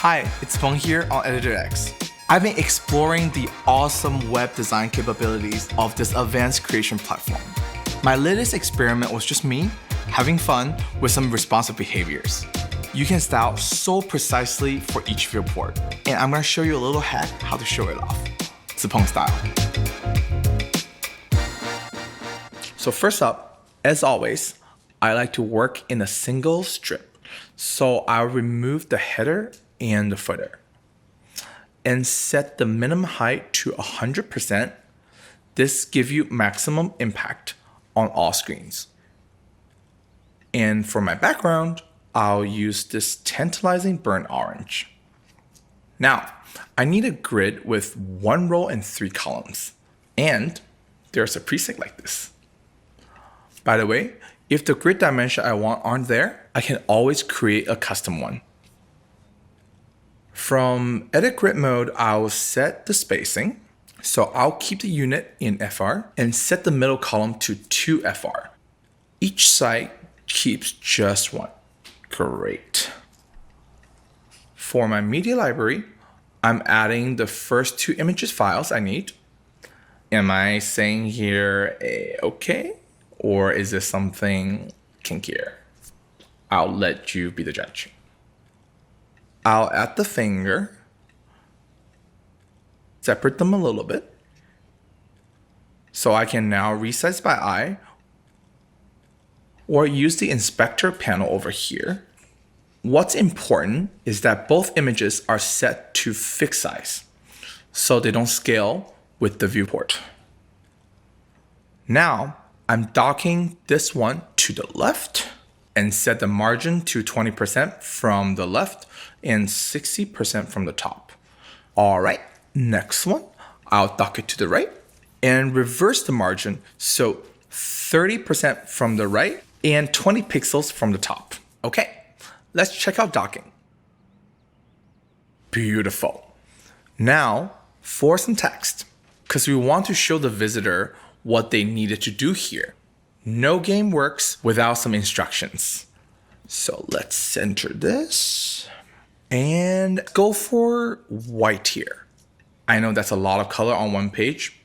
Hi, it's Zipeng here on Editor X. I've been exploring the awesome web design capabilities of this advanced creation platform. My latest experiment was just me having fun with some responsive behaviors. You can style so precisely for each viewport, and I'm going to show you a little hack how to show it off. Zipeng style. So first up, as always, I like to work in a single strip. So I'll remove the header and the footer and set the minimum height to 100%. This gives you maximum impact on all screens. And for my background, I'll use this tantalizing burnt orange. Now, I need a grid with 1 row and 3 columns. And there's a preset like this. By the way, if the grid dimension I want aren't there, I can always create a custom one. From edit grid mode, I'll set the spacing. So I'll keep the unit in FR and set the middle column to 2 FR. Each side keeps just 1. Great. For my media library, I'm adding the first 2 images files I need. Am I saying here okay? Or is this something kinkier? I'll let you be the judge. I'll add the finger, separate them a little bit, so I can now resize by eye, or use the inspector panel over here. What's important is that both images are set to fixed size, so they don't scale with the viewport. Now, I'm docking this one to the left and set the margin to 20% from the left and 60% from the top. All right, next one, I'll dock it to the right and reverse the margin. So 30% from the right and 20 pixels from the top. Okay, let's check out docking. Beautiful. Now for some text, because we want to show the visitor what they needed to do here. No game works without some instructions. So let's center this and go for white here. I know that's a lot of color on one page.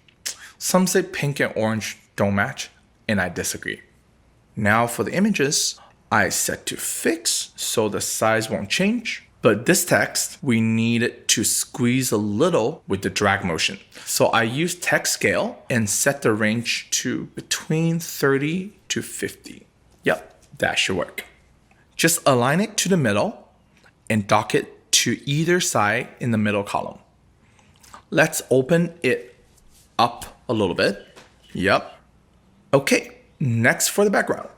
Some say pink and orange don't match, and I disagree. Now for the images, I set to fix so the size won't change. But this text, we need it to squeeze a little with the drag motion. So I use text scale and set the range to between 30 to 50. Yep, that should work. Just align it to the middle and dock it to either side in the middle column. Let's open it up a little bit. Yep. Okay, next for the background.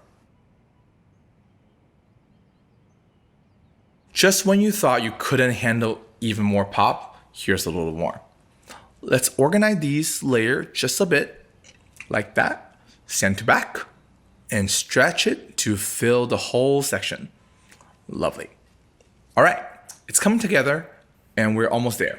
Just when you thought you couldn't handle even more pop, here's a little more. Let's organize these layers just a bit, like that, send to back, and stretch it to fill the whole section. Lovely. All right, it's coming together, and we're almost there.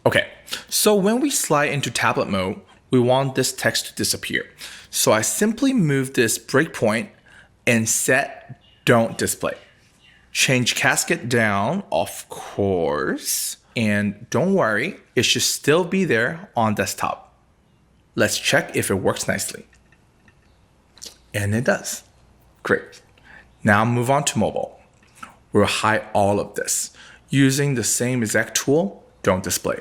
Okay, so when we slide into tablet mode, we want this text to disappear. So I simply move this breakpoint and set don't display. Change casket down, of course, and don't worry, it should still be there on desktop. Let's check if it works nicely. And it does. Great. Now move on to mobile. We'll hide all of this using the same exact tool, don't display.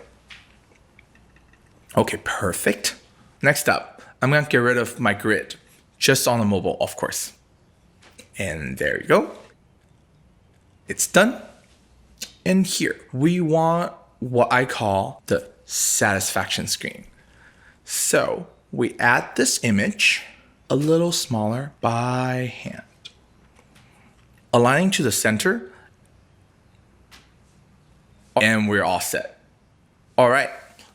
Okay, perfect. Next up, I'm going to get rid of my grid, just on the mobile, of course. And there you go. It's done. And here, we want what I call the satisfaction screen. So we add this image a little smaller by hand. Aligning to the center, and we're all set. All right,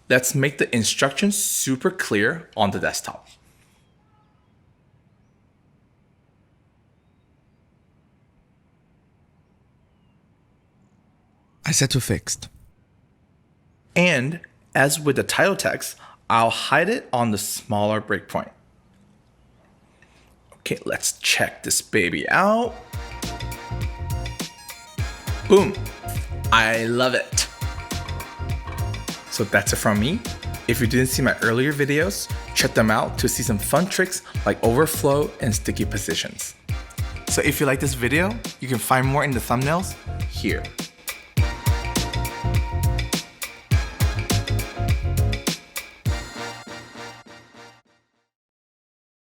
let's make the instructions super clear on the desktop. I set to fixed. And as with the title text, I'll hide it on the smaller breakpoint. Okay, let's check this baby out. Boom. I love it. So that's it from me. If you didn't see my earlier videos, check them out to see some fun tricks like overflow and sticky positions. So if you like this video, you can find more in the thumbnails here.